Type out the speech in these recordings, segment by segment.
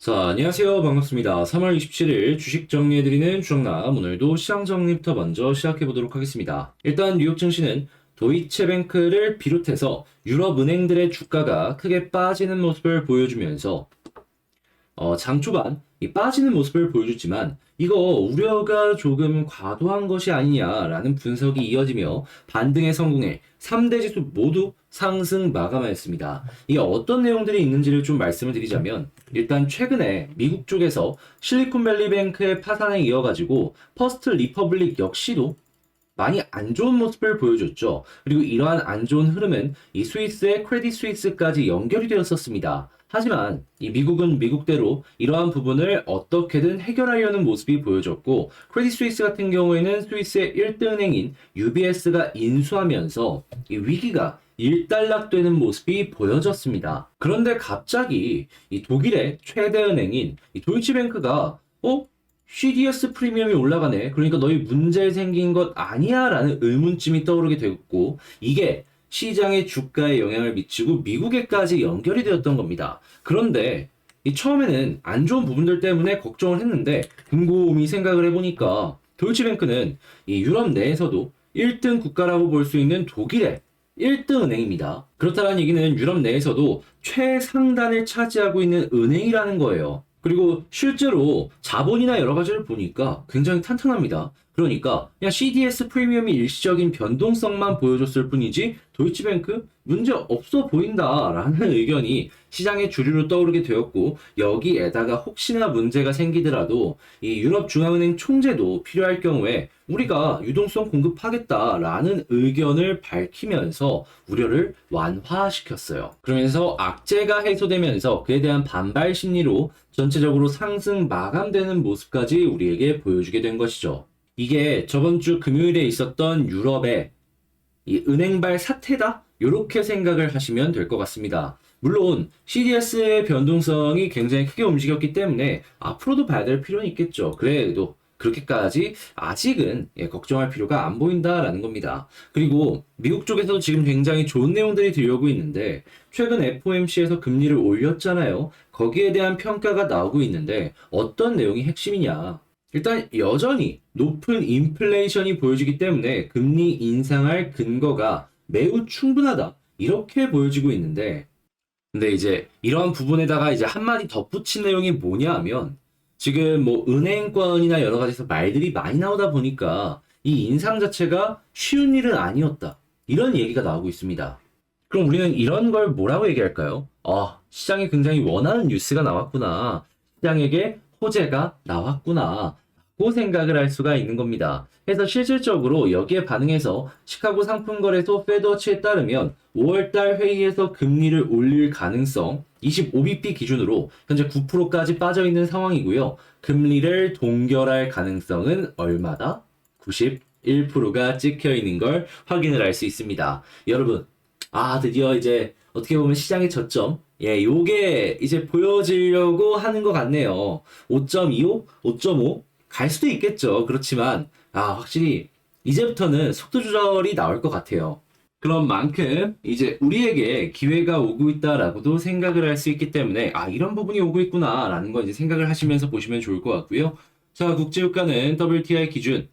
자, 안녕하세요. 반갑습니다. 3월 27일 주식 정리해드리는 주정남. 오늘도 시장 정리부터 먼저 시작해보도록 하겠습니다. 일단 뉴욕 증시는 도이체뱅크를 비롯해서 유럽 은행들의 주가가 크게 빠지는 모습을 보여주면서 장 초반 이 빠지는 모습을 보여줬지만 이거 우려가 조금 과도한 것이 아니냐라는 분석이 이어지며 반등에 성공해 3대 지수 모두 상승 마감하였습니다. 이게 어떤 내용들이 있는지를 좀 말씀을 드리자면 일단 최근에 미국 쪽에서 실리콘밸리뱅크의 파산에 이어가지고 퍼스트 리퍼블릭 역시도 많이 안 좋은 모습을 보여줬죠. 그리고 이러한 안 좋은 흐름은 이 스위스의 크레딧 스위스까지 연결이 되었었습니다. 하지만 이 미국은 미국대로 이러한 부분을 어떻게든 해결하려는 모습이 보여졌고, 크레딧 스위스 같은 경우에는 스위스의 1등 은행인 UBS가 인수하면서 이 위기가 일단락되는 모습이 보여졌습니다. 그런데 갑자기 이 독일의 최대 은행인 이 도이치뱅크가 CDS 프리미엄이 올라가네. 그러니까 너희 문제 생긴 것 아니야? 라는 의문점이 떠오르게 됐고, 이게 시장의 주가에 영향을 미치고 미국에까지 연결이 되었던 겁니다. 그런데 이 처음에는 안 좋은 부분들 때문에 걱정을 했는데 곰곰이 생각을 해보니까 도이치뱅크는 이 유럽 내에서도 1등 국가라고 볼 수 있는 독일의 1등 은행입니다. 그렇다는 얘기는 유럽 내에서도 최상단을 차지하고 있는 은행이라는 거예요. 그리고 실제로 자본이나 여러 가지를 보니까 굉장히 탄탄합니다. 그러니까 그냥 CDS 프리미엄이 일시적인 변동성만 보여줬을 뿐이지 도이치뱅크 문제 없어 보인다라는 의견이 시장의 주류로 떠오르게 되었고, 여기에다가 혹시나 문제가 생기더라도 이 유럽 중앙은행 총재도 필요할 경우에 우리가 유동성 공급하겠다라는 의견을 밝히면서 우려를 완화시켰어요. 그러면서 악재가 해소되면서 그에 대한 반발 심리로 전체적으로 상승 마감되는 모습까지 우리에게 보여주게 된 것이죠. 이게 저번 주 금요일에 있었던 유럽의 이 은행발 사태다? 이렇게 생각을 하시면 될 것 같습니다. 물론 CDS의 변동성이 굉장히 크게 움직였기 때문에 앞으로도 봐야 될 필요는 있겠죠. 그래도 그렇게까지 아직은 걱정할 필요가 안 보인다라는 겁니다. 그리고 미국 쪽에서도 지금 굉장히 좋은 내용들이 들려오고 있는데, 최근 FOMC에서 금리를 올렸잖아요. 거기에 대한 평가가 나오고 있는데 어떤 내용이 핵심이냐? 일단 여전히 높은 인플레이션이 보여지기 때문에 금리 인상할 근거가 매우 충분하다, 이렇게 보여지고 있는데, 근데 이제 이러한 부분에다가 이제 한마디 덧붙인 내용이 뭐냐 하면, 지금 뭐 은행권이나 여러 가지에서 말들이 많이 나오다 보니까 이 인상 자체가 쉬운 일은 아니었다, 이런 얘기가 나오고 있습니다. 그럼 우리는 이런 걸 뭐라고 얘기할까요? 시장이 굉장히 원하는 뉴스가 나왔구나, 시장에게 호재가 나왔구나 고 생각을 할 수가 있는 겁니다. 그래서 실질적으로 여기에 반응해서 시카고 상품거래소 페드워치에 따르면 5월달 회의에서 금리를 올릴 가능성 25bp 기준으로 현재 9%까지 빠져있는 상황이고요. 금리를 동결할 가능성은 얼마다? 91%가 찍혀있는 걸 확인을 할 수 있습니다. 여러분, 드디어 이제 어떻게 보면 시장의 저점, 요게 이제 보여지려고 하는 것 같네요. 5.25? 5.5? 갈 수도 있겠죠. 그렇지만 확실히 이제부터는 속도 조절이 나올 것 같아요. 그런 만큼 이제 우리에게 기회가 오고 있다라고도 생각을 할 수 있기 때문에 이런 부분이 오고 있구나라는 거 이제 생각을 하시면서 보시면 좋을 것 같고요. 자, 국제유가는 WTI 기준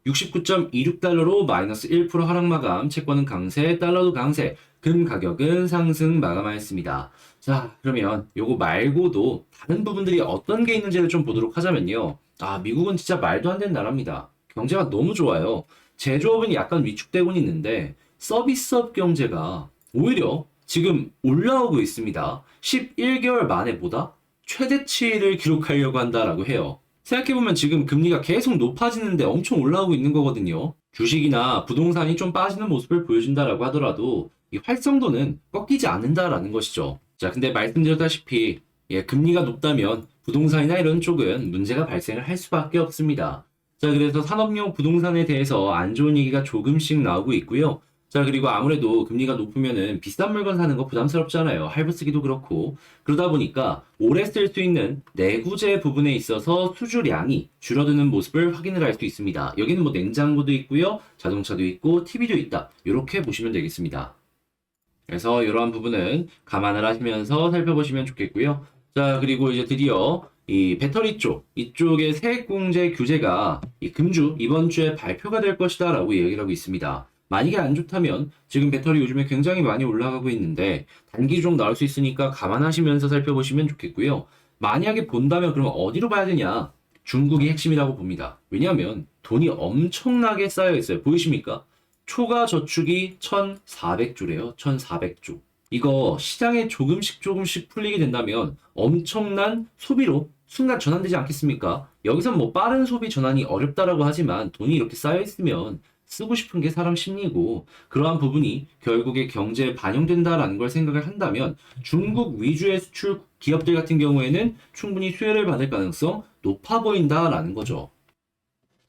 69.26달러로 마이너스 1% 하락 마감, 채권은 강세, 달러도 강세, 금 가격은 상승 마감하였습니다. 자, 그러면 요거 말고도 다른 부분들이 어떤 게 있는지를 좀 보도록 하자면요. 미국은 진짜 말도 안 되는 나라입니다. 경제가 너무 좋아요. 제조업은 약간 위축되고 있는데 서비스업 경제가 오히려 지금 올라오고 있습니다. 11개월 만에 보다 최대치를 기록하려고 한다라고 해요. 생각해보면 지금 금리가 계속 높아지는데 엄청 올라오고 있는 거거든요. 주식이나 부동산이 좀 빠지는 모습을 보여준다라고 하더라도 이 활성도는 꺾이지 않는다라는 것이죠. 자, 근데 말씀드렸다시피 금리가 높다면 부동산이나 이런 쪽은 문제가 발생을 할 수밖에 없습니다. 자, 그래서 산업용 부동산에 대해서 안 좋은 얘기가 조금씩 나오고 있고요. 자, 그리고 아무래도 금리가 높으면은 비싼 물건 사는 거 부담스럽잖아요. 할부 쓰기도 그렇고. 그러다 보니까 오래 쓸 수 있는 내구재 부분에 있어서 수주량이 줄어드는 모습을 확인을 할 수 있습니다. 여기는 뭐 냉장고도 있고요. 자동차도 있고 TV도 있다, 이렇게 보시면 되겠습니다. 그래서 이러한 부분은 감안을 하시면서 살펴보시면 좋겠고요. 자, 그리고 이제 드디어 이 배터리 쪽, 이쪽의 세액공제 규제가 이 금주 이번 주에 발표가 될 것이다 라고 얘기를 하고 있습니다. 만약에 안 좋다면 지금 배터리 요즘에 굉장히 많이 올라가고 있는데 단기 좀 나올 수 있으니까 감안하시면서 살펴보시면 좋겠고요. 만약에 본다면 그러면 어디로 봐야 되냐? 중국이 핵심이라고 봅니다. 왜냐하면 돈이 엄청나게 쌓여 있어요. 보이십니까? 초과 저축이 1,400조래요. 1,400조. 이거 시장에 조금씩 풀리게 된다면 엄청난 소비로 순간 전환되지 않겠습니까? 여기선 뭐 빠른 소비 전환이 어렵다라고 하지만 돈이 이렇게 쌓여 있으면 쓰고 싶은 게 사람 심리고 그러한 부분이 결국에 경제에 반영된다라는 걸 생각을 한다면 중국 위주의 수출 기업들 같은 경우에는 충분히 수혜를 받을 가능성 높아 보인다라는 거죠.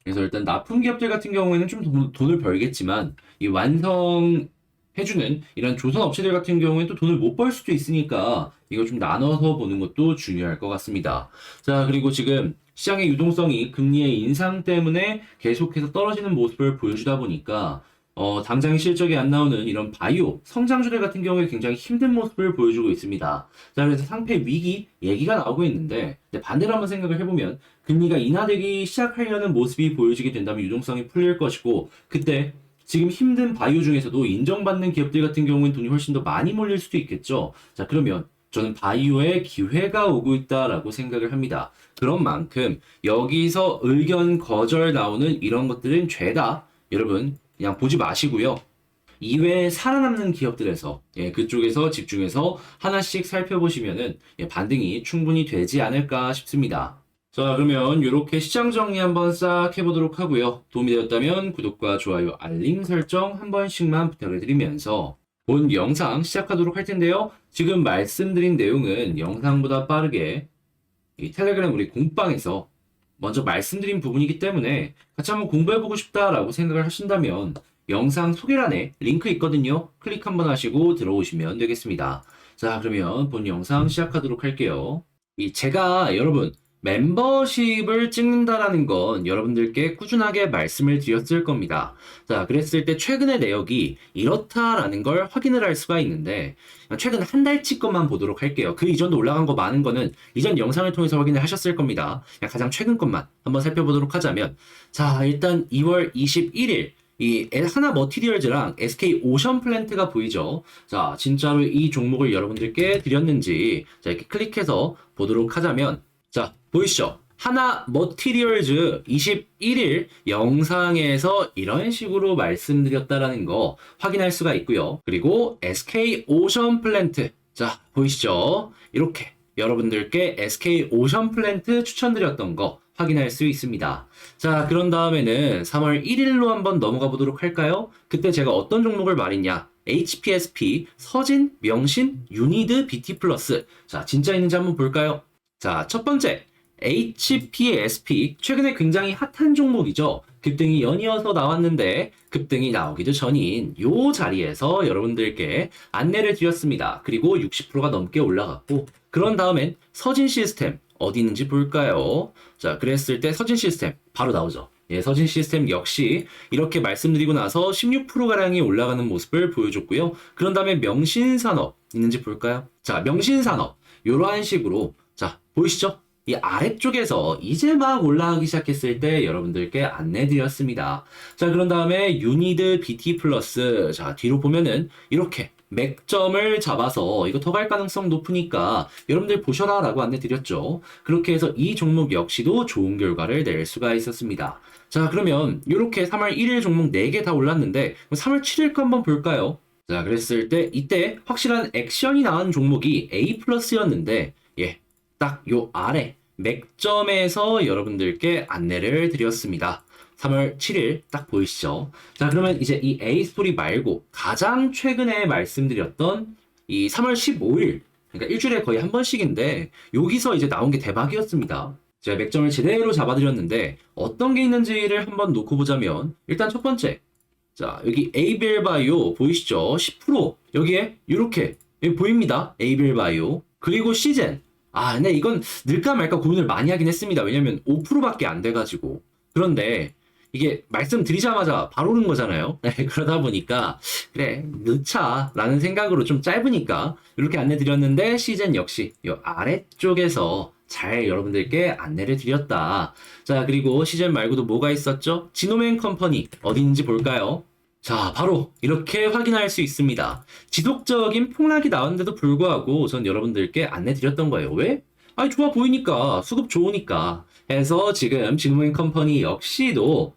그래서 일단 납품 기업들 같은 경우에는 좀 돈을 벌겠지만 이 완성해주는 이런 조선 업체들 같은 경우에는 또 돈을 못 벌 수도 있으니까 이거 좀 나눠서 보는 것도 중요할 것 같습니다. 자, 그리고 지금 시장의 유동성이 금리의 인상 때문에 계속해서 떨어지는 모습을 보여주다 보니까 당장 실적이 안 나오는 이런 바이오, 성장주들 같은 경우에 굉장히 힘든 모습을 보여주고 있습니다. 자, 그래서 상패 위기 얘기가 나오고 있는데, 근데 반대로 한번 생각을 해보면, 금리가 인하되기 시작하려는 모습이 보여지게 된다면 유동성이 풀릴 것이고, 그때 지금 힘든 바이오 중에서도 인정받는 기업들 같은 경우는 돈이 훨씬 더 많이 몰릴 수도 있겠죠. 자, 그러면 저는 바이오에 기회가 오고 있다라고 생각을 합니다. 그런 만큼 여기서 의견 거절 나오는 이런 것들은 죄다. 여러분, 그냥 보지 마시고요. 이외에 살아남는 기업들에서 그쪽에서 집중해서 하나씩 살펴보시면은 반등이 충분히 되지 않을까 싶습니다. 자, 그러면 이렇게 시장 정리 한번 싹 해보도록 하고요. 도움이 되었다면 구독과 좋아요, 알림 설정 한 번씩만 부탁을 드리면서 본 영상 시작하도록 할 텐데요. 지금 말씀드린 내용은 영상보다 빠르게 이 텔레그램 우리 공방에서 먼저 말씀드린 부분이기 때문에 같이 한번 공부해보고 싶다라고 생각을 하신다면 영상 소개란에 링크 있거든요. 클릭 한번 하시고 들어오시면 되겠습니다. 자, 그러면 본 영상 시작하도록 할게요. 제가 여러분 멤버십을 찍는다라는 건 여러분들께 꾸준하게 말씀을 드렸을 겁니다. 자, 그랬을 때 최근의 내역이 이렇다라는 걸 확인을 할 수가 있는데 최근 한 달치 것만 보도록 할게요. 그 이전도 올라간 거 많은 거는 이전 영상을 통해서 확인을 하셨을 겁니다. 가장 최근 것만 한번 살펴보도록 하자면 자, 일단 2월 21일 이 하나 머티리얼즈랑 SK 오션 플랜트가 보이죠? 자, 진짜로 이 종목을 여러분들께 드렸는지 자, 이렇게 클릭해서 보도록 하자면 자, 보이시죠? 하나 머티리얼즈 21일 영상에서 이런 식으로 말씀드렸다라는 거 확인할 수가 있고요. 그리고 SK 오션 플랜트 자, 보이시죠? 이렇게 여러분들께 SK 오션 플랜트 추천드렸던 거 확인할 수 있습니다. 자, 그런 다음에는 3월 1일로 한번 넘어가 보도록 할까요? 그때 제가 어떤 종목을 말했냐? HPSP, 서진, 명신, 유니드, BT 플러스. 자, 진짜 있는지 한번 볼까요? 자, 첫 번째, HPSP. 최근에 굉장히 핫한 종목이죠. 급등이 연이어서 나왔는데 급등이 나오기도 전인 요 자리에서 여러분들께 안내를 드렸습니다. 그리고 60%가 넘게 올라갔고 그런 다음엔 서진 시스템 어디 있는지 볼까요? 자, 그랬을 때 서진 시스템 바로 나오죠. 서진 시스템 역시 이렇게 말씀드리고 나서 16%가량이 올라가는 모습을 보여줬고요. 그런 다음에 명신산업 있는지 볼까요? 자, 명신산업 이러한 식으로 자, 보이시죠? 이 아래쪽에서 이제 막 올라가기 시작했을 때 여러분들께 안내드렸습니다. 자, 그런 다음에 유니드 BT 플러스 자, 뒤로 보면은 이렇게 맥점을 잡아서 이거 더 갈 가능성 높으니까 여러분들 보셔라 라고 안내 드렸죠. 그렇게 해서 이 종목 역시도 좋은 결과를 낼 수가 있었습니다. 자, 그러면 이렇게 3월 1일 종목 4개 다 올랐는데 3월 7일 거 한번 볼까요? 자, 그랬을 때 이때 확실한 액션이 나온 종목이 A 플러스였는데 딱 요 아래 맥점에서 여러분들께 안내를 드렸습니다. 3월 7일 딱 보이시죠? 자, 그러면 이제 이 A 스토리 말고 가장 최근에 말씀드렸던 이 3월 15일, 그러니까 일주일에 거의 한 번씩인데 여기서 이제 나온 게 대박이었습니다. 제가 맥점을 제대로 잡아드렸는데 어떤 게 있는지를 한번 놓고 보자면 일단 첫 번째, 자, 여기 에이벨바이오 보이시죠? 10% 여기에 이렇게 여기 보입니다. 에이벨바이오 그리고 시젠. 근데 이건 늘까 말까 고민을 많이 하긴 했습니다. 왜냐면 5%밖에 안 돼가지고. 그런데 이게 말씀드리자마자 바로 오는 거잖아요. 네, 그러다 보니까 그래 넣자라는 생각으로 좀 짧으니까 이렇게 안내 드렸는데 시즌 역시 이 아래쪽에서 잘 여러분들께 안내를 드렸다. 자, 그리고 시즌 말고도 뭐가 있었죠? 지노맨 컴퍼니 어디인지 볼까요? 자, 바로 이렇게 확인할 수 있습니다. 지속적인 폭락이 나왔는데도 불구하고 전 여러분들께 안내 드렸던 거예요. 왜? 아니, 좋아 보이니까, 수급 좋으니까 해서 지금 지노맨 컴퍼니 역시도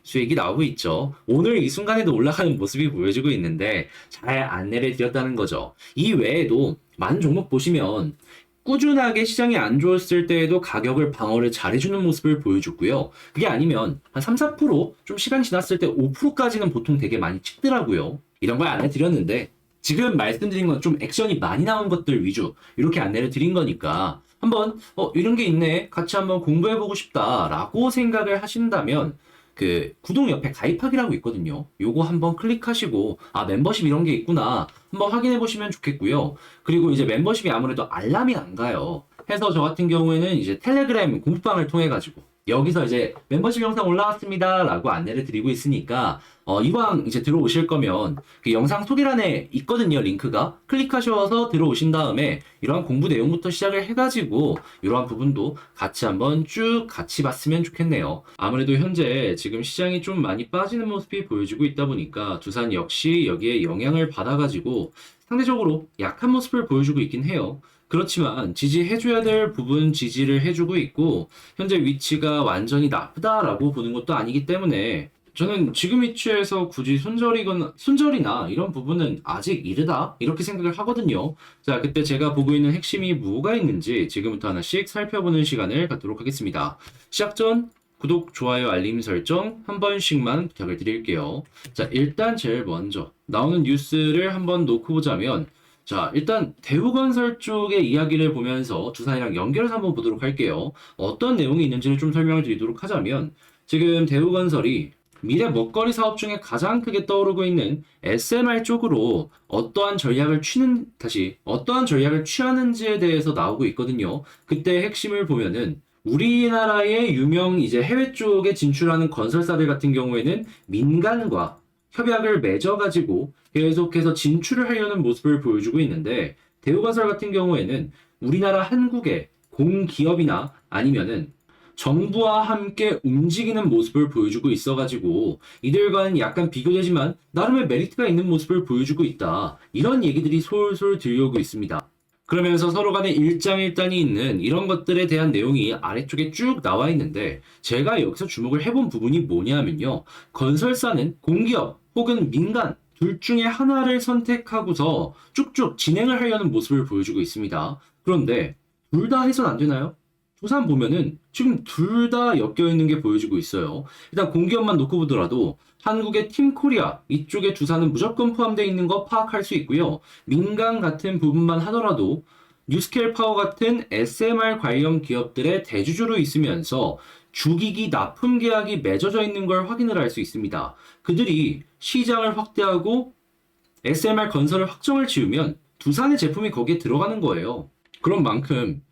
수익이 나오고 있죠. 오늘 이 순간에도 올라가는 모습이 보여지고 있는데 잘 안내를 드렸다는 거죠. 이 외에도 많은 종목 보시면 꾸준하게 시장이 안 좋았을 때에도 가격을 방어를 잘해주는 모습을 보여줬고요. 그게 아니면 한 3, 4%좀 시간 지났을 때 5%까지는 보통 되게 많이 찍더라고요. 이런 걸 안내드렸는데 지금 말씀드린 건 좀 액션이 많이 나온 것들 위주 이렇게 안내를 드린 거니까 한번 이런 게 있네 같이 한번 공부해보고 싶다라고 생각을 하신다면 그 구독 옆에 가입하기라고 있거든요. 요거 한번 클릭하시고 멤버십 이런 게 있구나 한번 확인해 보시면 좋겠고요. 그리고 이제 멤버십이 아무래도 알람이 안 가요. 해서 저 같은 경우에는 이제 텔레그램 공부방을 통해 가지고 여기서 이제 멤버십 영상 올라왔습니다 라고 안내를 드리고 있으니까 이왕 이제 들어오실 거면 그 영상 소개란에 있거든요. 링크가 클릭하셔서 들어오신 다음에 이러한 공부 내용부터 시작을 해가지고 이러한 부분도 같이 한번 쭉 같이 봤으면 좋겠네요. 아무래도 현재 지금 시장이 좀 많이 빠지는 모습이 보여지고 있다 보니까 두산 역시 여기에 영향을 받아가지고 상대적으로 약한 모습을 보여주고 있긴 해요. 그렇지만 지지해줘야 될 부분 지지를 해주고 있고 현재 위치가 완전히 나쁘다라고 보는 것도 아니기 때문에 저는 지금 위치에서 굳이 손절이나 이런 부분은 아직 이르다 이렇게 생각을 하거든요. 자, 그때 제가 보고 있는 핵심이 뭐가 있는지 지금부터 하나씩 살펴보는 시간을 갖도록 하겠습니다. 시작 전 구독, 좋아요, 알림 설정 한 번씩만 부탁을 드릴게요. 자, 일단 제일 먼저 나오는 뉴스를 한번 놓고 보자면 자, 일단 대우건설 쪽의 이야기를 보면서 두산이랑 연결해서 한번 보도록 할게요. 어떤 내용이 있는지를 좀 설명을 드리도록 하자면 지금 대우건설이 미래 먹거리 사업 중에 가장 크게 떠오르고 있는 SMR 쪽으로 어떠한 전략을 취하는지에 대해서 나오고 있거든요. 그때 핵심을 보면은 우리나라의 유명 이제 해외 쪽에 진출하는 건설사들 같은 경우에는 민간과 협약을 맺어가지고 계속해서 진출을 하려는 모습을 보여주고 있는데 대우건설 같은 경우에는 우리나라 한국의 공기업이나 아니면은 정부와 함께 움직이는 모습을 보여주고 있어가지고 이들과는 약간 비교되지만 나름의 메리트가 있는 모습을 보여주고 있다. 이런 얘기들이 솔솔 들려오고 있습니다. 그러면서 서로 간에 일장일단이 있는 이런 것들에 대한 내용이 아래쪽에 쭉 나와 있는데 제가 여기서 주목을 해본 부분이 뭐냐면요. 건설사는 공기업 혹은 민간 둘 중에 하나를 선택하고서 쭉쭉 진행을 하려는 모습을 보여주고 있습니다. 그런데 둘 다 해선 안 되나요? 두산 보면은 지금 둘 다 엮여 있는 게 보여지고 있어요. 일단 공기업만 놓고 보더라도 한국의 팀코리아 이쪽에 두산은 무조건 포함되어 있는 거 파악할 수 있고요. 민간 같은 부분만 하더라도 뉴스케일 파워 같은 SMR 관련 기업들의 대주주로 있으면서 주기기 납품 계약이 맺어져 있는 걸 확인을 할 수 있습니다. 그들이 시장을 확대하고 SMR 건설을 확정을 지으면 두산의 제품이 거기에 들어가는 거예요. 그런 만큼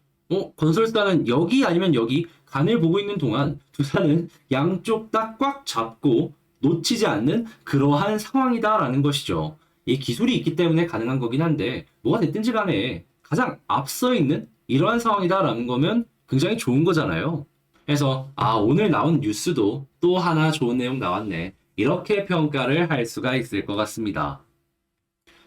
건설사는 여기 아니면 여기 간을 보고 있는 동안 두산은 양쪽 딱 꽉 잡고 놓치지 않는 그러한 상황이다라는 것이죠. 이 기술이 있기 때문에 가능한 거긴 한데 뭐가 됐든지 간에 가장 앞서 있는 이러한 상황이다라는 거면 굉장히 좋은 거잖아요. 그래서 오늘 나온 뉴스도 또 하나 좋은 내용 나왔네. 이렇게 평가를 할 수가 있을 것 같습니다.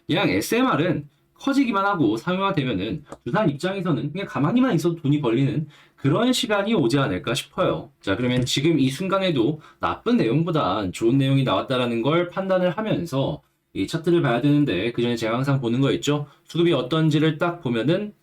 그냥 SMR은 커지기만 하고 상용화되면은 두산 입장에서는 그냥 가만히만 있어도 돈이 벌리는 그런 시간이 오지 않을까 싶어요. 자, 그러면 지금 이 순간에도 나쁜 내용보단 좋은 내용이 나왔다라는 걸 판단을 하면서 이 차트를 봐야 되는데 그 전에 제가 항상 보는 거 있죠? 수급이 어떤지를 딱 보면은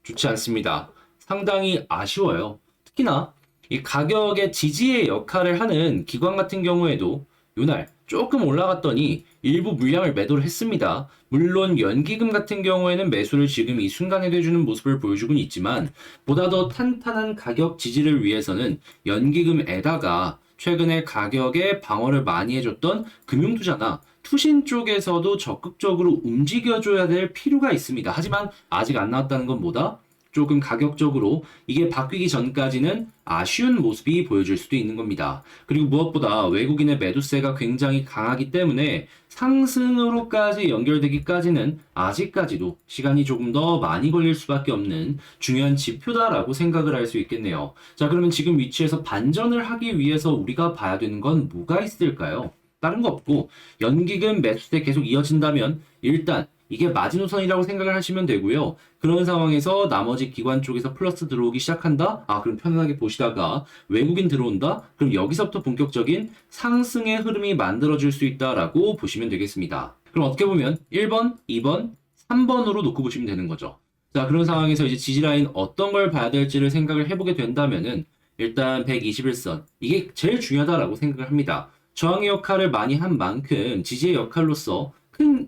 좋지 않습니다. 상당히 아쉬워요. 특히나 이 가격의 지지의 역할을 하는 기관 같은 경우에도 요날 조금 올라갔더니 일부 물량을 매도를 했습니다. 물론 연기금 같은 경우에는 매수를 지금 이 순간에도 해주는 모습을 보여주고는 있지만 보다 더 탄탄한 가격 지지를 위해서는 연기금에다가 최근에 가격의 방어를 많이 해줬던 금융투자나 투신 쪽에서도 적극적으로 움직여줘야 될 필요가 있습니다. 하지만 아직 안 나왔다는 건 뭐다? 조금 가격적으로 이게 바뀌기 전까지는 아쉬운 모습이 보여질 수도 있는 겁니다. 그리고 무엇보다 외국인의 매도세가 굉장히 강하기 때문에 상승으로까지 연결되기까지는 아직까지도 시간이 조금 더 많이 걸릴 수밖에 없는 중요한 지표다라고 생각을 할 수 있겠네요. 자, 그러면 지금 위치에서 반전을 하기 위해서 우리가 봐야 되는 건 뭐가 있을까요? 다른 거 없고 연기금 매수세 계속 이어진다면 일단 이게 마지노선이라고 생각을 하시면 되고요. 그런 상황에서 나머지 기관 쪽에서 플러스 들어오기 시작한다? 아, 그럼 편안하게 보시다가 외국인 들어온다? 그럼 여기서부터 본격적인 상승의 흐름이 만들어질 수 있다라고 보시면 되겠습니다. 그럼 어떻게 보면 1번, 2번, 3번으로 놓고 보시면 되는 거죠. 자, 그런 상황에서 이제 지지라인 어떤 걸 봐야 될지를 생각을 해보게 된다면은 일단 121선. 이게 제일 중요하다라고 생각을 합니다. 저항의 역할을 많이 한 만큼 지지의 역할로서 큰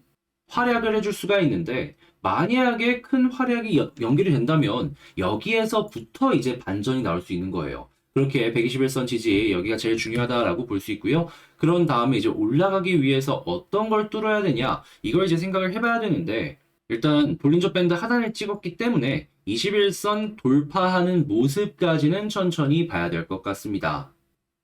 활약을 해줄 수가 있는데 만약에 큰 활약이 연결이 된다면 여기에서부터 이제 반전이 나올 수 있는 거예요. 그렇게 121선 지지 여기가 제일 중요하다라고 볼 수 있고요. 그런 다음에 이제 올라가기 위해서 어떤 걸 뚫어야 되냐 이걸 이제 생각을 해봐야 되는데 일단 볼린저 밴드 하단을 찍었기 때문에 21선 돌파하는 모습까지는 천천히 봐야 될 것 같습니다.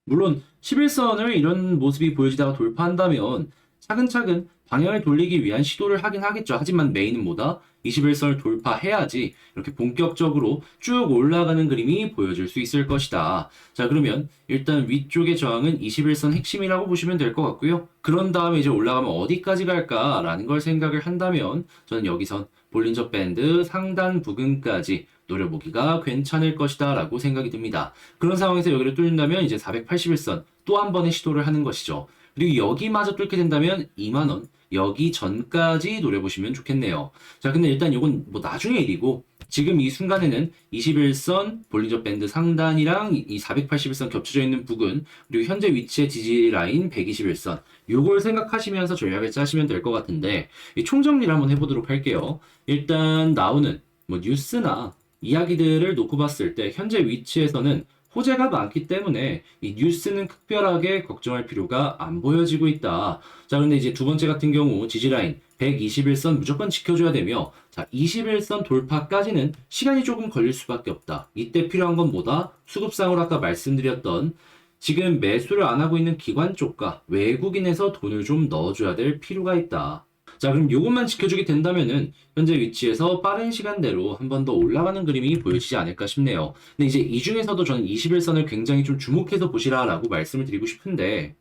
물론 11선을 이런 모습이 보여지다가 돌파한다면 차근차근 방향을 돌리기 위한 시도를 하긴 하겠죠. 하지만 메인은 뭐다? 21선을 돌파해야지 이렇게 본격적으로 쭉 올라가는 그림이 보여질 수 있을 것이다. 자, 그러면 일단 위쪽의 저항은 21선 핵심이라고 보시면 될 것 같고요. 그런 다음에 이제 올라가면 어디까지 갈까라는 걸 생각을 한다면 저는 여기선 볼린저 밴드 상단 부근까지 노려보기가 괜찮을 것이다 라고 생각이 듭니다. 그런 상황에서 여기를 뚫는다면 이제 481선 또 한 번의 시도를 하는 것이죠. 그리고 여기마저 뚫게 된다면 2만원 여기 전까지 노려보시면 좋겠네요. 자, 근데 일단 이건 뭐 나중에 일이고 지금 이 순간에는 21선 볼린저 밴드 상단이랑 이 481선 겹쳐져 있는 부근 그리고 현재 위치의 지지 라인 121선 요걸 생각하시면서 전략을 짜시면 될 것 같은데 이 총정리를 한번 해보도록 할게요. 일단 나오는 뭐 뉴스나 이야기들을 놓고 봤을 때 현재 위치에서는 호재가 많기 때문에 이 뉴스는 특별하게 걱정할 필요가 안 보여지고 있다. 자, 근데 이제 두 번째 같은 경우 지지라인 121선 무조건 지켜줘야 되며 자, 21선 돌파까지는 시간이 조금 걸릴 수밖에 없다. 이때 필요한 건 뭐다? 수급상으로 아까 말씀드렸던 지금 매수를 안 하고 있는 기관 쪽과 외국인에서 돈을 좀 넣어줘야 될 필요가 있다. 자, 그럼 요것만 지켜주게 된다면은 현재 위치에서 빠른 시간대로 한 번 더 올라가는 그림이 보여지지 않을까 싶네요. 근데 이제 이 중에서도 저는 21선을 굉장히 좀 주목해서 보시라라고 말씀을 드리고 싶은데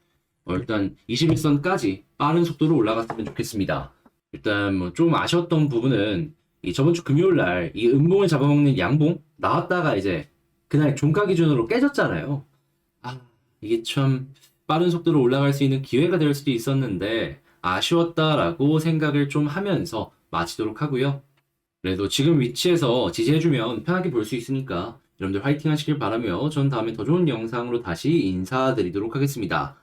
일단 21선까지 빠른 속도로 올라갔으면 좋겠습니다. 일단 뭐 좀 아쉬웠던 부분은 이 저번 주 금요일 날 이 음봉을 잡아먹는 양봉 나왔다가 이제 그날 종가 기준으로 깨졌잖아요. 아, 이게 참 빠른 속도로 올라갈 수 있는 기회가 될 수도 있었는데 아쉬웠다라고 생각을 좀 하면서 마치도록 하고요. 그래도 지금 위치에서 지지해주면 편하게 볼 수 있으니까 여러분들 화이팅 하시길 바라며 전 다음에 더 좋은 영상으로 다시 인사드리도록 하겠습니다.